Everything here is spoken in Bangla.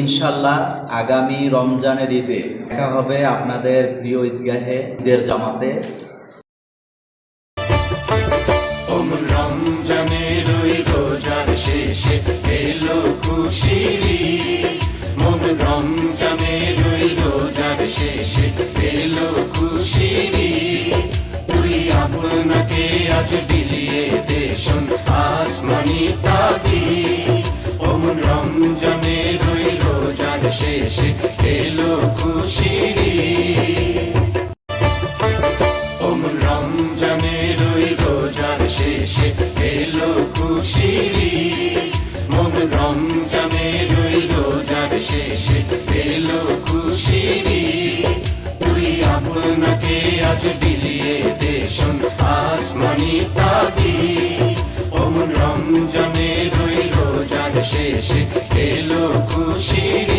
ইনশাল্লাহ আগামী রমজানের ঈদে দেখা হবে আপনাদের প্রিয় ঈদগাহে ঈদের জামাতে। রমজানের ওই রোজার শেষে এলো খুশির ঈদ, মন রমজানের ওই রোজার শেষে এলো খুশির ঈদ। তুই আপনাকে আজ বিলিয়ে দে শোন আসমানি তাগিদ, মন রমজানের ওই রোজার শেষে এলো খুশির ঈদ। রমজানের ওই রোজার শেষে এলো খুশির ঈদ, মন রমজানের ওই রোজার শেষে এলো খুশির ঈদ। তুই আপনাকে আজ বিলিয়ে দে শোন আসমানি তাগিদ, মন রমজানের ওই রোজার শেষে এলো খুশির